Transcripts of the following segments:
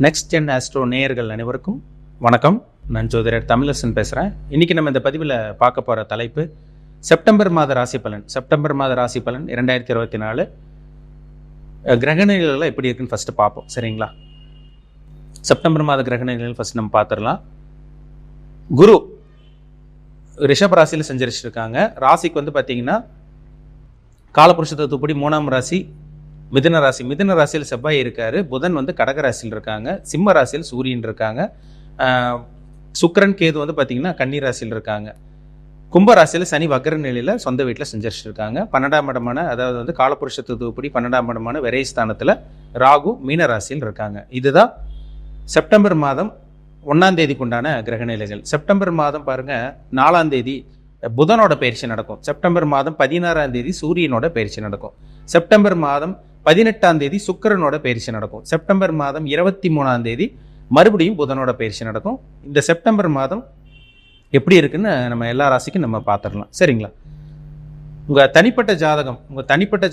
Next gen astro நேயர்கள் அனைவருக்கும் வணக்கம். நான் ஜோதிடர் தமிழரசன் பேசுகிறேன். இன்றைக்கி நம்ம இந்த பதிவில் பார்க்க போகிற தலைப்பு செப்டம்பர் மாத ராசி பலன். செப்டம்பர் மாத ராசி பலன் 2024 கிரகநிலைகள் எப்படி இருக்குன்னு ஃபஸ்ட்டு பார்ப்போம், சரிங்களா? செப்டம்பர் மாத கிரகநிலைகள் ஃபஸ்ட் நம்ம பார்த்துடலாம். குரு ரிஷப ராசியில் செஞ்சரிச்சிருக்காங்க. ராசிக்கு வந்து பார்த்தீங்கன்னா காலபுருஷ தத்துவப்படி 3ஆம் ராசி மிதுன ராசி. மிதுன ராசியில் செவ்வாய் இருக்காரு. புதன் வந்து கடக ராசியில் இருக்காங்க. சிம்ம ராசியில் சூரியன் இருக்காங்க. சுக்கிரன் கேது வந்து பார்த்தீங்கன்னா கன்னி ராசியில் இருக்காங்க. கும்ப ராசியில் சனி வக்ர நிலையில் சொந்த வீட்டில் செஞ்சிருக்காங்க. 12ஆம் இடமான, அதாவது வந்து காலபுருஷ தத்துவப்படி 12ஆம் இடமான விரைஸ்தானத்தில் ராகு மீன ராசியில் இருக்காங்க. இதுதான் செப்டம்பர் மாதம் 1ஆம் தேதிக்கு உண்டான கிரகநிலைகள். செப்டம்பர் மாதம் பாருங்க 4ஆம் தேதி புதனோட பயிற்சி நடக்கும். செப்டம்பர் மாதம் 16ஆம் தேதி சூரியனோட பயிற்சி நடக்கும். செப்டம்பர் மாதம் 18ஆம் தேதி சுக்கிரனோட பயிற்சி நடக்கும். செப்டம்பர் மாதம் 23ஆம் தேதி மறுபடியும் புதனோட பயிற்சி நடக்கும். இந்த செப்டம்பர் மாதம் எப்படி இருக்குன்னு நம்ம எல்லா ராசிக்கும் நம்ம பார்த்துடலாம், சரிங்களா? உங்கள் தனிப்பட்ட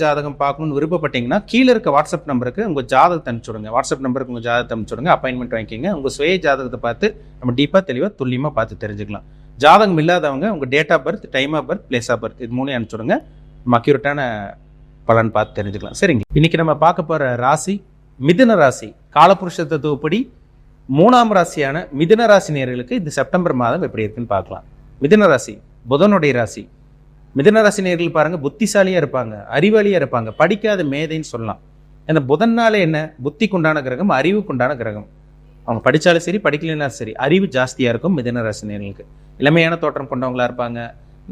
ஜாதகம் பார்க்கணும்னு விருப்பப்பட்டீங்கன்னா கீழே இருக்க வாட்ஸ்அப் நம்பருக்கு உங்கள் ஜாதகத்தை அனுப்பிச்சுடுங்க. வாட்ஸ்அப் நம்பருக்கு உங்கள் ஜாதகத்தை அனுப்பிச்சுடுங்க. அப்பாயின்மெண்ட் வாங்கிக்கிங்க. உங்கள் சுய ஜாதகத்தை பார்த்து நம்ம டீப்பாக தெளிவாக துல்லியமாக பார்த்து தெரிஞ்சுக்கலாம். ஜாதகம் இல்லாதவங்க உங்கள் date of birth, time of birth, place of birth இது மூணையும் அனுப்பிச்சுடுங்க. நம்ம அக்யூரேட்டான பலன் பார்த்து தெரிஞ்சுக்கலாம், சரிங்க? இன்னைக்கு நம்ம பார்க்க போகிற ராசி மிதுன ராசி. காலபுருஷ தத்துவப்படி 3ஆம் ராசியான மிதுன ராசி நேயர்களுக்கு இந்த செப்டம்பர் மாதம் எப்படி இருக்குன்னு பார்க்கலாம். மிதுன ராசி புதனுடைய ராசி. மிதுன ராசி நேயர்கள் பாருங்க, புத்திசாலியாக இருப்பாங்க, அறிவாளியாக இருப்பாங்க, படிக்காத மேதைன்னு சொல்லலாம். ஏன்னா புதன்னாலே என்ன, புத்திக்கு உண்டான கிரகம், அறிவுக்கு உண்டான கிரகம். அவங்க படித்தாலும் சரி படிக்கலைன்னா சரி அறிவு ஜாஸ்தியாக இருக்கும் மிதுன ராசி நேயர்களுக்கு. இளமையான தோற்றம் கொண்டவங்களா இருப்பாங்க,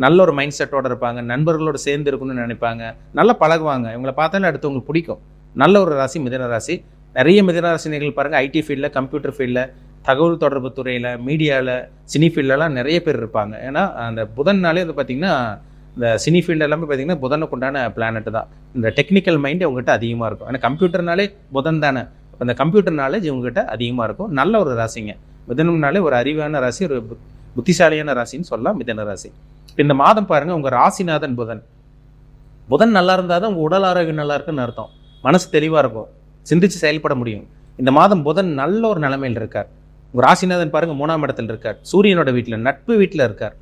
நல்ல ஒரு மைண்ட் செட்டோட இருப்பாங்க, நண்பர்களோடு சேர்ந்து இருக்கணும்னு நினைப்பாங்க, நல்லா பழகுவாங்க. இவங்களை பார்த்தாலே அடுத்தவங்களுக்கு பிடிக்கும். நல்ல ஒரு ராசி மிதுன ராசி. நிறைய மிதுன ராசினியர்கள் பாருங்கள் ஐடி ஃபீல்டில், கம்ப்யூட்டர் ஃபீல்டில், தகவல் தொடர்பு துறையில், மீடியாவில், சினி ஃபீல்டெல்லாம் நிறைய பேர் இருப்பாங்க. ஏன்னா அந்த புதன்னாலே வந்து பார்த்திங்கன்னா இந்த சினி ஃபீல்டு எல்லாமே பார்த்திங்கன்னா புதனுக்கு உண்டான பிளானட் தான். இந்த டெக்னிக்கல் மைண்டு இவங்ககிட்ட அதிகமாக இருக்கும். ஏன்னா கம்ப்யூட்டர்னாலே புதன் தானே. அந்த கம்ப்யூட்டர் நாலேஜ் இவங்ககிட்ட அதிகமாக இருக்கும். நல்ல ஒரு ராசிங்க மிதுனம்னாலே. ஒரு அறிவான ராசி, ஒரு புத்திசாலியான ராசின்னு சொல்லலாம் மிதுன ராசி. இந்த மாதம் பாருங்க, உங்க ராசிநாதன் புதன் நல்லா இருந்தால் தான் உங்க உடல் ஆரோக்கியம் நல்லா இருக்குன்னு அர்த்தம். மனசு தெளிவா இருக்கும், சிந்திச்சு செயல்பட முடியும். இந்த மாதம் புதன் நல்ல ஒரு நிலைமையில் இருக்கார். உங்க ராசிநாதன் பாருங்க 3ஆம் இடத்துல இருக்கார், சூரியனோட வீட்டில், நட்பு வீட்டில் இருக்கார்,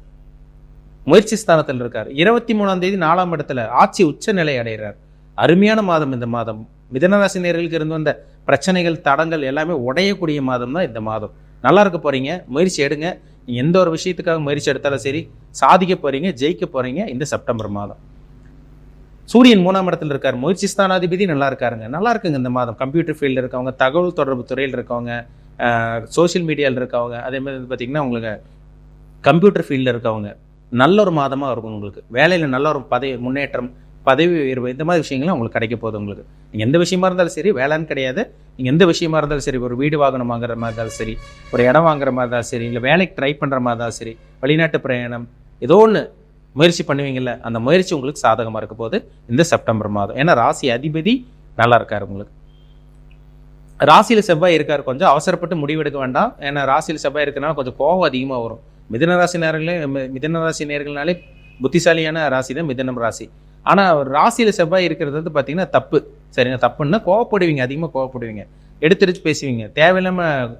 முயற்சி ஸ்தானத்தில் இருக்கார். 23ஆம் தேதி 4ஆம் இடத்துல ஆட்சி உச்ச நிலை அடைகிறார். அருமையான மாதம் இந்த மாதம். மிதுனராசி நேயர்களுக்கு இருந்து வந்த பிரச்சனைகள், தடங்கள் எல்லாமே உடையக்கூடிய மாதம் தான் இந்த மாதம். நல்லா இருக்க போறீங்க, முயற்சி எடுங்க. நீங்கள் எந்த ஒரு விஷயத்துக்காக முயற்சி எடுத்தாலும் சரி சாதிக்க போறீங்க, ஜெயிக்க போறீங்க இந்த செப்டம்பர் மாதம். சூரியன் 3ஆம் இடத்துல இருக்கார், முயற்சி ஸ்தானாதிபதி நல்லா இருக்காருங்க. நல்லா இருக்குங்க இந்த மாதம். கம்ப்யூட்டர் ஃபீல்டில் இருக்கவங்க, தகவல் தொடர்பு துறையில் இருக்கவங்க, சோசியல் மீடியாவில் இருக்கவங்க, அதே மாதிரி பார்த்தீங்கன்னா உங்களுக்கு கம்ப்யூட்டர் ஃபீல்டில் இருக்கவங்க நல்ல ஒரு மாதமாக இருக்கும். உங்களுக்கு வேலையில் நல்ல ஒரு முன்னேற்றம், பதவி உயர்வு, இந்த மாதிரி விஷயங்கள்லாம் உங்களுக்கு கிடைக்க போகுது. உங்களுக்கு நீங்கள் எந்த விஷயமா இருந்தாலும் சரி, வேலைன்னு கிடையாது, நீங்கள் எந்த விஷயமா இருந்தாலும் சரி, ஒரு வீடு வாங்கணும் வாங்குற மாதிரி இருந்தாலும் சரி, ஒரு இடம் வாங்குற மாதிரி இருந்தாலும் சரி, இல்லை வேலைக்கு ட்ரை பண்ணுற மாதிரி இருந்தாலும் சரி, வெளிநாட்டு பிரயாணம், ஏதோ ஒன்று முயற்சி பண்ணுவீங்கல்ல, அந்த முயற்சி உங்களுக்கு சாதகமாக இருக்க போகுது இந்த செப்டம்பர் மாதம். ஏன்னா ராசி அதிபதி நல்லா இருக்கார். உங்களுக்கு ராசியில் செவ்வாய் இருக்கார். கொஞ்சம் அவசரப்பட்டு முடிவெடுக்க வேண்டாம். ஏன்னா ராசியில் செவ்வாய் இருக்கிறனால கொஞ்சம் கோபம் அதிகமாக வரும். மிதுன ராசி நேர்கள்னாலே புத்திசாலியான ராசி தான் மிதுனம் ராசி. ஆனால் ராசியில் செவ்வாய் இருக்கிறது வந்து பார்த்தீங்கன்னா தப்பு, சரிங்க? தப்புன்னா கோவப்படுவீங்க, அதிகமாக கோவப்படுவீங்க, எடுத்துரிச்சு பேசுவீங்க, தேவையில்லாமல்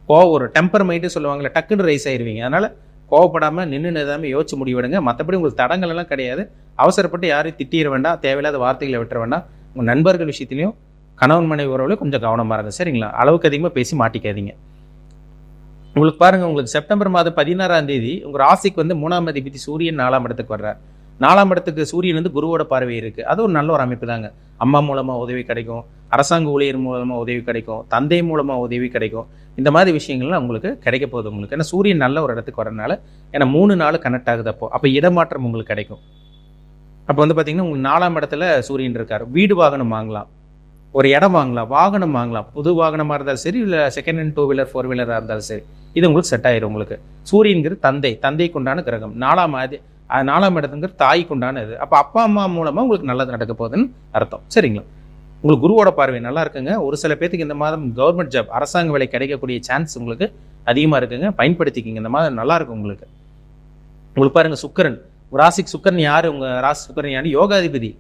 கோவம் ஒரு டெம்பர் மைண்டு சொல்லுவாங்கள்ல, டக்குன்னு ரைஸ் ஆயிடுவீங்க. அதனால் கோவப்படாமல் நின்று நிதாமல் யோசிச்சு முடிவெடுங்க. மற்றபடி உங்களுக்கு தடங்கள் எல்லாம் கிடையாது. அவசரப்பட்டு யாரையும் திட்டிட வேண்டாம், தேவையில்லாத வார்த்தைகளை விட்டுற வேண்டாம். உங்கள் நண்பர்கள் விஷயத்துலையும், கணவன் மனைவி உறவுலையும் கொஞ்சம் கவனமாக இருங்க, சரிங்களா? அளவுக்கு அதிகமாக பேசி மாட்டிக்காதீங்க. உங்களுக்கு பாருங்கள், உங்களுக்கு செப்டம்பர் மாதம் 16ஆம் தேதி உங்கள் ராசிக்கு வந்து 3ஆம் அதிபதி சூரியன் 4ஆம் இடத்துக்கு வர்றார். 4ஆம் இடத்துக்கு சூரியன் வந்து குருவோட பார்வை இருக்குது. அது ஒரு நல்ல ஒரு அமைப்பு தாங்க. அம்மா மூலமாக உதவி கிடைக்கும், அரசாங்க ஊழியர் மூலமாக உதவி கிடைக்கும், தந்தை மூலமாக உதவி கிடைக்கும். இந்த மாதிரி விஷயங்கள்லாம் உங்களுக்கு கிடைக்க போகுது உங்களுக்கு. ஏன்னா சூரியன் நல்ல ஒரு இடத்துக்கு வரனால, ஏன்னா 3 நாள் கனெக்ட் ஆகுது. அப்போ இடமாற்றம் உங்களுக்கு கிடைக்கும். அப்போ வந்து பார்த்தீங்கன்னா உங்களுக்கு 4ஆம் இடத்துல சூரியன் இருக்கார். வீடு வாகனம் வாங்கலாம், ஒரு இடம் வாங்கலாம், வாகனம் வாங்கலாம். புது வாகனமாக இருந்தாலும் சரி, இல்லை செகண்ட் ஹேண்ட் 2 வீலர் 4 வீலராக இருந்தாலும் சரி, இது உங்களுக்கு செட் ஆயிரும். உங்களுக்கு சூரியன்கிறது தந்தைக்கு உண்டான கிரகம். 4ஆம் இடத்துங்கிற தாய்க்கு உண்டான இது. அப்போ அப்பா அம்மா மூலமாக உங்களுக்கு நல்லது நடக்க போகுதுன்னு அர்த்தம், சரிங்களா? உங்களுக்கு குருவோட பார்வை நல்லா இருக்குங்க. ஒரு சில பேத்துக்கு இந்த மாதம் கவர்மெண்ட் ஜாப், அரசாங்க வேலை கிடைக்கக்கூடிய சான்ஸ் உங்களுக்கு அதிகமாக இருக்குங்க. பயன்படுத்திக்கிங்க, இந்த மாதம் நல்லா இருக்கும் உங்களுக்கு. உங்களுக்கு பாருங்க, சுக்கிரன் ராசிக்கு சுக்கிரன் யார்? உங்கள் ராசி சுக்கிரன் யார்? யோகாதிபதி.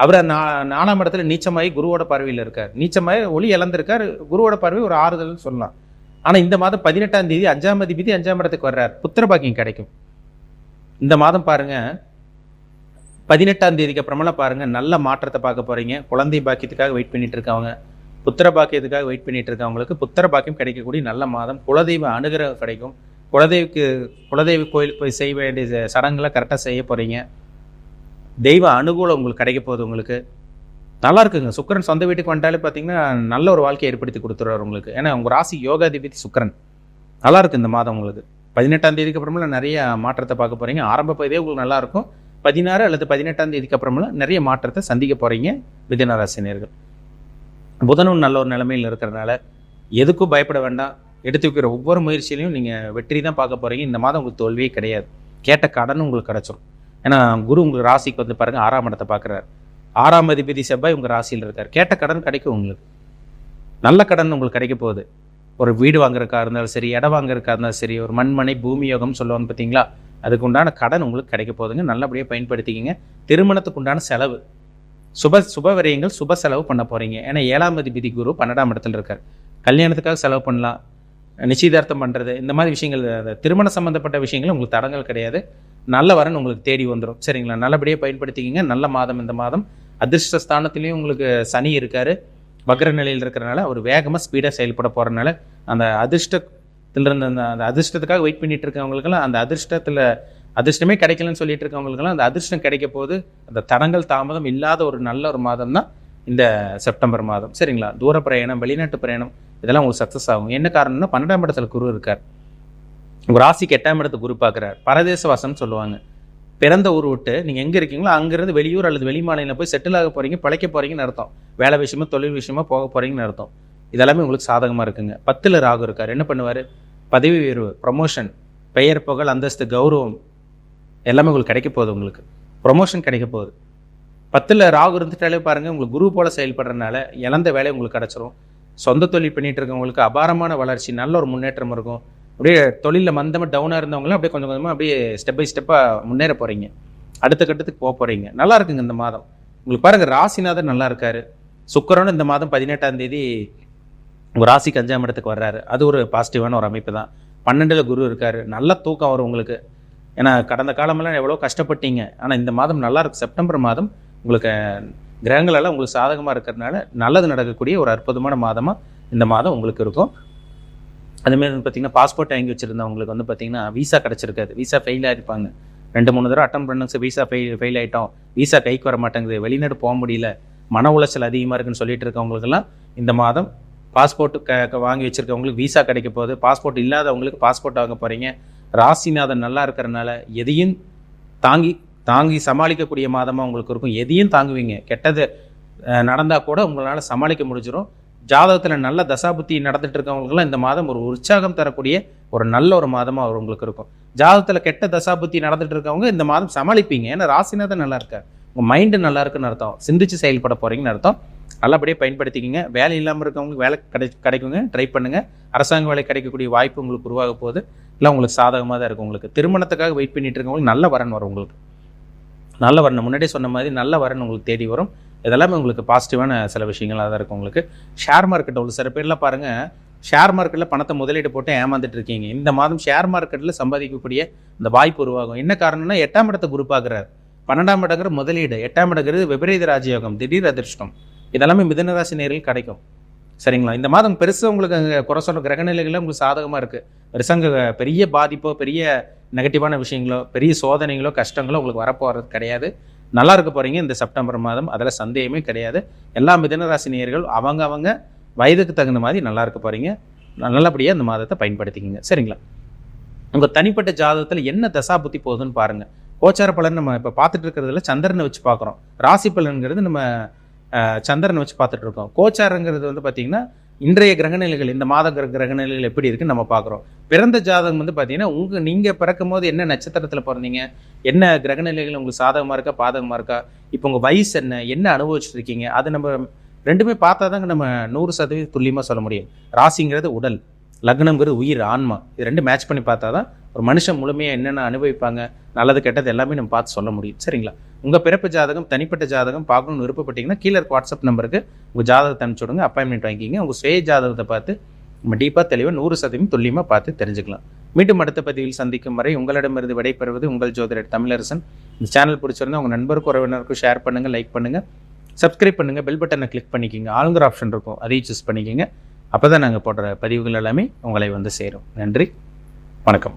அவரை 4ஆம் இடத்துல நீச்சமாயி குருவோட பார்வையில் இருக்கார். நீச்சமாயி ஒளி இழந்திருக்கார். குருவோட பார்வை ஒரு ஆறுதல்னு சொல்லலாம். ஆனால் இந்த மாதம் 18ஆம் தேதி 5ஆம் அதிபதி 5ஆம் இடத்துக்கு வர்றார். புத்திர பாக்கியம் கிடைக்கும். இந்த மாதம் பாருங்க 18ஆம் தேதிக்கு அப்புறமெல்லாம் பாருங்க நல்ல மாற்றத்தை பார்க்க போறீங்க. குழந்தை பாக்கியத்துக்காக வெயிட் பண்ணிட்டு இருக்கவங்க, புத்திர பாக்கியத்துக்காக வெயிட் பண்ணிட்டு இருக்கவங்களுக்கு புத்திர பாக்கியம் கிடைக்கக்கூடிய நல்ல மாதம். குலதெய்வ அனுகிரகம் கிடைக்கும். குலதெய்வ கோயில் போய் செய்ய வேண்டிய சடங்குகளை கரெக்டாக செய்ய போறீங்க. தெய்வ அனுகூலம் உங்களுக்கு கிடைக்க போகுது. உங்களுக்கு நல்லா இருக்குங்க. சுக்கிரன் சொந்த வீட்டுக்கு வந்துட்டாலே பார்த்தீங்கன்னா நல்ல ஒரு வாழ்க்கையை ஏற்படுத்தி கொடுத்துருவார் உங்களுக்கு. ஏன்னா உங்கள் ராசி யோகாதிபதி சுக்கிரன். நல்லா இருக்கு இந்த மாதம் உங்களுக்கு. 18ஆம் தேதிக்கு அப்புறமெல்லாம் நிறைய மாற்றத்தை பார்க்க போறீங்க. ஆரம்ப பகுதியே உங்களுக்கு நல்லா இருக்கும். 16 அல்லது 18ஆம் தேதிக்கு அப்புறமெல்லாம் நிறைய மாற்றத்தை சந்திக்க போறீங்க மிதுன ராசினியர்கள். புதனும் நல்ல ஒரு நிலைமையில் இருக்கிறதுனால எதுக்கும் பயப்பட வேண்டாம். எடுத்து வைக்கிற ஒவ்வொரு முயற்சியிலையும் நீங்கள் வெற்றி தான் பார்க்க போறீங்க. இந்த மாதம் உங்களுக்கு தோல்வியே கிடையாது. கேட்ட கடனும் உங்களுக்கு கிடைச்சிடும். ஏன்னா குரு உங்களுக்கு ராசிக்கு வந்து பாருங்க 6ஆம் இடத்தை பார்க்குறாரு. 6ஆம் அதிபதி செவ்வாய் உங்கள் ராசியில் இருக்கார். கேட்ட கடன் கிடைக்கும். உங்களுக்கு நல்ல கடன் உங்களுக்கு கிடைக்க போகுது. ஒரு வீடு வாங்குறதுக்காக இருந்தாலும் சரி, இடம் வாங்குறதுக்காக இருந்தாலும் சரி, ஒரு மண்மனை பூமி யோகம் சொல்லுவாங்க பார்த்தீங்களா, அதுக்கு உண்டான கடன் உங்களுக்கு கிடைக்க போகுதுங்க. நல்லபடியாக பயன்படுத்திக்கிங்க. திருமணத்துக்கு உண்டான செலவு, சுப விரயங்கள், சுப செலவு பண்ண போகிறீங்க. ஏன்னா 7ஆம் அதிபதி குரு 12ஆம் இடத்துல இருக்கார். கல்யாணத்துக்காக செலவு பண்ணலாம், நிச்சயதார்த்தம் பண்ணுறது, இந்த மாதிரி விஷயங்கள், திருமண சம்மந்தப்பட்ட விஷயங்கள் உங்களுக்கு தடங்கள் கிடையாது. நல்ல வரன் உங்களுக்கு தேடி வந்துடும். சரிங்களா? நல்லபடியாக பயன்படுத்திக்கிங்க. நல்ல மாதம் இந்த மாதம். அதிர்ஷ்ட ஸ்தானத்துலேயும் உங்களுக்கு சனி இருக்கார். வக்ர நிலையில் இருக்கிறனால ஒரு வேகமாக ஸ்பீடாக செயல்பட போகிறனால அந்த அதிர்ஷ்டத்திலிருந்து அந்த அதிர்ஷ்டத்துக்காக வெயிட் பண்ணிட்டு இருக்கவங்களுக்கெல்லாம் அந்த அதிர்ஷ்டமே கிடைக்கலன்னு சொல்லிட்டு இருக்கவங்களுக்கெல்லாம் அந்த அதிர்ஷ்டம் கிடைக்க போது. அந்த தடங்கள் தாமதம் இல்லாத ஒரு நல்ல ஒரு மாதம் தான் இந்த செப்டம்பர் மாதம். சரிங்களா? தூர பிரயாணம், வெளிநாட்டு பிரயாணம், இதெல்லாம் உங்களுக்கு சக்ஸஸ் ஆகும். என்ன காரணம்னா 12ஆம் இடத்துல குரு இருக்கார். உங்கள் ராசிக்கு 8ஆம் இடத்து குரு பார்க்குறார். பரதேச வாசம்னு சொல்லுவாங்க. பிறந்த ஊர் விட்டு நீங்கள் எங்கே இருக்கீங்களோ அங்கேருந்து வெளியூர் அல்லது வெளி மாநிலம் போய் செட்டில் ஆக போகிறீங்க, பிழைக்க போகிறீங்கன்னு அர்த்தம். வேலை விஷயமா தொழில் விஷயமா போக போகிறீங்கன்னு அர்த்தம். இதெல்லாமே உங்களுக்கு சாதகமாக இருக்குங்க. 10ல் ராகு இருக்கார். என்ன பண்ணுவார்? பதவி உயர்வு, ப்ரொமோஷன், பெயர் புகழ், அந்தஸ்து, கௌரவம் எல்லாமே உங்களுக்கு கிடைக்க போகுது. உங்களுக்கு ப்ரொமோஷன் கிடைக்க போகுது. 10ல் ராகு இருந்துட்டாலே பாருங்கள், உங்களுக்கு குரு போல செயல்படுறதுனால இழந்த வேலை உங்களுக்கு கிடச்சிரும். சொந்த தொழில் பண்ணிட்டு இருக்கவங்களுக்கு அபாரமான வளர்ச்சி, நல்ல ஒரு முன்னேற்றம் இருக்கும். அப்படியே தொழிலில் மந்தமாக டவுனாக இருந்தவங்களும் அப்படியே கொஞ்சம் கொஞ்சமாக அப்படியே ஸ்டெப் பை ஸ்டெப்பாக முன்னேற போகிறீங்க. அடுத்த கட்டத்துக்கு போக போகிறீங்க. நல்லா இருக்குங்க இந்த மாதம். உங்களுக்கு பாருங்கள், ராசிநாதன் நல்லா இருக்காரு. சுக்கிரனும் இந்த மாதம் 18ஆம் தேதி உங்கள் ராசிக்கு 5ஆம் இடத்துக்கு வர்றாரு. அது ஒரு பாசிட்டிவான ஒரு அமைப்பு தான். 12ல் குரு இருக்காரு. நல்ல தூக்கம் வரும் உங்களுக்கு. ஏன்னா கடந்த காலமெல்லாம் எவ்வளோ கஷ்டப்பட்டீங்க. ஆனால் இந்த மாதம் நல்லா இருக்கு. செப்டம்பர் மாதம் உங்களுக்கு கிரகங்கள் எல்லாம் உங்களுக்கு சாதகமாக இருக்கிறதுனால நல்லது நடக்கக்கூடிய ஒரு அற்புதமான மாதமாக இந்த மாதம் உங்களுக்கு இருக்கும். அதுமாரி வந்து பார்த்தீங்கன்னா பாஸ்போர்ட் வாங்கி வச்சுருந்தவங்களுக்கு வந்து பார்த்தீங்கன்னா வீசா கிடச்சிருக்காது. வீசா ஃபெயில் ஆகிருப்பாங்க. 2-3 தடவை அட்டன் பண்ணு, வீசா ஃபெயில் ஆகிட்டோம், வீசா கைக்கு வர மாட்டேங்குது, வெளிநாடு போக முடியல, மன உளைச்சல் அதிகமாக இருக்குன்னு சொல்லிட்டு இருக்கவங்களுக்கெல்லாம் இந்த மாதம் பாஸ்போர்ட்டு வாங்கி வச்சுருக்கவங்களுக்கு வீசா கிடைக்க போகுது. பாஸ்போர்ட் இல்லாதவங்களுக்கு பாஸ்போர்ட் வாங்க போகிறீங்க. ராசிநாதன் நல்லா இருக்கிறனால எதையும் தாங்கி சமாளிக்கக்கூடிய மாதமாக உங்களுக்கு இருக்கும். எதையும் தாங்குவீங்க. கெட்டது நடந்தால் கூட உங்களால் சமாளிக்க முடிஞ்சிடும். ஜாதகத்தில் நல்ல தசாபுத்தி நடந்துட்டு இருக்கவங்களுக்குலாம் இந்த மாதம் ஒரு உற்சாகம் தரக்கூடிய ஒரு நல்ல ஒரு மாதமாக உங்களுக்கு இருக்கும். ஜாதகத்தில் கெட்ட தசாபுத்தி நடந்துட்டு இருக்கவங்க இந்த மாதம் சமாளிப்பீங்க. ஏன்னா ராசிநாதன் நல்லா இருக்கார். உங்கள் மைண்டு நல்லா இருக்குன்னு அர்த்தம். சிந்திச்சு செயல்பட போகிறீங்கன்னு அர்த்தம். நல்லபடியாக பயன்படுத்திக்கிங்க. வேலை இல்லாமல் இருக்கவங்களுக்கு வேலை கிடைக்குங்க. ட்ரை பண்ணுங்கள். அரசாங்க வேலை கிடைக்கக்கூடிய வாய்ப்பு உங்களுக்கு உருவாக போகுது. இல்லை உங்களுக்கு சாதகமாக தான் இருக்கும். உங்களுக்கு திருமணத்துக்காக வெயிட் பண்ணிட்டு இருக்கவங்களுக்கு நல்ல வரன் வரும். உங்களுக்கு நல்ல வரன், முன்னாடியே சொன்ன மாதிரி நல்ல வரன் உங்களுக்கு தேடி வரும். இதெல்லாமே உங்களுக்கு பாசிட்டிவான சில விஷயங்களாக தான் இருக்கும். உங்களுக்கு ஷேர் மார்க்கெட் உள்ள சில பேர்லாம் பாருங்கள், ஷேர் மார்க்கெட்டில் பணத்தை முதலீடு போட்டு ஏமாந்துட்டு இருக்கீங்க. இந்த மாதம் ஷேர் மார்க்கெட்டில் சம்பாதிக்கக்கூடிய இந்த வாய்ப்பு உருவாகும். என்ன காரணம்னா 8ஆம் இடத்தை குரு பார்க்குறாரு. 12ஆம் இடங்கிற முதலீடு, 8ஆம் இடங்கிறது விபரீத ராஜயோகம், திடீர் அதிர்ஷ்டம். இதெல்லாமே மிதுன ராசி நேரில் கிடைக்கும். சரிங்களா? இந்த மாதம் பெருசாக உங்களுக்கு அங்கே குறை சொல்கிற கிரகநிலைகளும் உங்களுக்கு சாதகமாக இருக்குது. பெருசாக பெரிய பாதிப்போ, பெரிய நெகட்டிவான விஷயங்களோ, பெரிய சோதனைகளோ, கஷ்டங்களோ உங்களுக்கு வரப்போகிறது கிடையாது. நல்லா இருக்க போகிறீங்க இந்த செப்டம்பர் மாதம். அதில் சந்தேகமே கிடையாது. எல்லா மிதுனராசி நேயர்கள் அவங்க வயதுக்கு தகுந்த மாதிரி நல்லா இருக்க போகிறீங்க. நல்லபடியாக இந்த மாதத்தை பயன்படுத்திக்கிங்க. சரிங்களா? உங்கள் தனிப்பட்ட ஜாதகத்தில் என்ன தசாபுத்தி போகுதுன்னு பாருங்கள். கோச்சார பலன் நம்ம இப்போ பார்த்துட்டு இருக்கிறதுல சந்திரனை வச்சு பார்க்குறோம். ராசி பலன்கிறது நம்ம சந்திரனை வச்சு பார்த்துட்டு இருக்கோம். கோச்சாரங்கிறது வந்து பார்த்தீங்கன்னா இன்றைய கிரகநிலைகள், இந்த மாத கிரகநிலைகள் எப்படி இருக்குன்னு நம்ம பார்க்குறோம். பிறந்த ஜாதகம் வந்து பார்த்தீங்கன்னா நீங்கள் பிறக்கும் போது என்ன நட்சத்திரத்தில் பிறந்தீங்க, என்ன கிரகநிலைகள் உங்களுக்கு சாதகமாக இருக்கா பாதகமாக இருக்கா, இப்போ உங்கள் வயசு என்ன அனுபவிச்சுட்டு இருக்கீங்க, அது நம்ம ரெண்டுமே பார்த்தா தாங்க நம்ம 100% துல்லியமாக சொல்ல முடியும். ராசிங்கிறது உடல், லக்னம்ங்கிறது உயிர், ஆன்மா. இது ரெண்டு மேட்ச் பண்ணி பார்த்தா தான் ஒரு மனுஷன் முழுமையாக என்னென்ன அனுபவிப்பாங்க, நல்லது கெட்டது எல்லாமே நம்ம பார்த்து சொல்ல முடியும். சரிங்களா? உங்கள் பிறப்பு ஜாதகம், தனிப்பட்ட ஜாதகம் பார்க்கணும்னு விருப்பப்பட்டீங்கன்னா கீழே இருக்க வாட்ஸ்அப் நம்பருக்கு உங்கள் ஜாதகத்தை அனுப்பிச்சு விடுங்க, அப்பாயின்மெண்ட் வாங்கிக்கிங்க. உங்கள் சுய ஜாதகத்தை பார்த்து நம்ம டீப்பாக தெளிவாக 100% துல்லியமாக பார்த்து தெரிஞ்சுக்கலாம். மீண்டும் அடுத்த பதிவில் சந்திக்கும் வரை உங்களிடமிருந்து விடைபெறுவது உங்கள் ஜோதிடர் தமிழரசன். இந்த சேனல் பிடிச்சிருந்தா உங்கள் நண்பருக்கும் உறவினருக்கும் ஷேர் பண்ணுங்கள், லைக் பண்ணுங்கள், சப்ஸ்கிரைப் பண்ணுங்கள், பெல் பட்டனை கிளிக் பண்ணிக்கிங்க. ஆளுங்கிற ஆப்ஷன் இருக்கும், அதையும் சூஸ் பண்ணிக்கிங்க. அப்போ தான் நாங்கள் போடுற பதிவுகள் எல்லாமே உங்களை வந்து சேரும். நன்றி, வணக்கம்.